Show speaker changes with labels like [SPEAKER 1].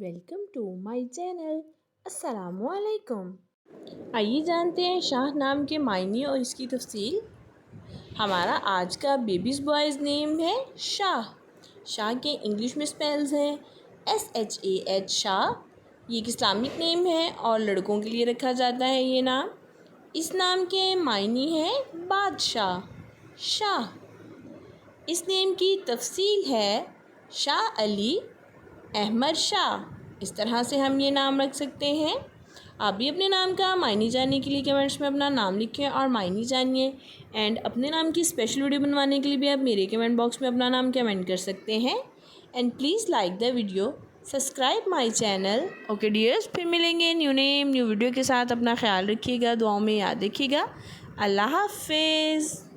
[SPEAKER 1] Welcome to my channel. अस्सलामुअलैकुम। आइए जानते हैं शाह नाम के मायने और इसकी तफसील। हमारा आज का बेबीज़ बॉयज़ नेम है शाह। शाह के इंग्लिश में स्पेल्स हैं SHAH शाह। ये एक इस्लामिक नेम है और लड़कों के लिए रखा जाता है ये नाम। इस नाम के मायने हैं बादशाह, शाह। इस नेम की तफसील है शाह अली अहमद शाह। इस तरह से हम ये नाम रख सकते हैं। आप भी अपने नाम का मायने जानने के लिए कमेंट्स में अपना नाम लिखें और मायने जानिए। एंड अपने नाम की स्पेशल वीडियो बनवाने के लिए भी आप मेरे कमेंट बॉक्स में अपना नाम कमेंट कर सकते हैं। And please like the video, subscribe my channel. Okay dears, फिर मिलेंगे न्यू नेम न्यू वीडियो के साथ। अपना ख्याल रखिएगा, दुआओं में याद रखिएगा। अल्लाह हाफिज़।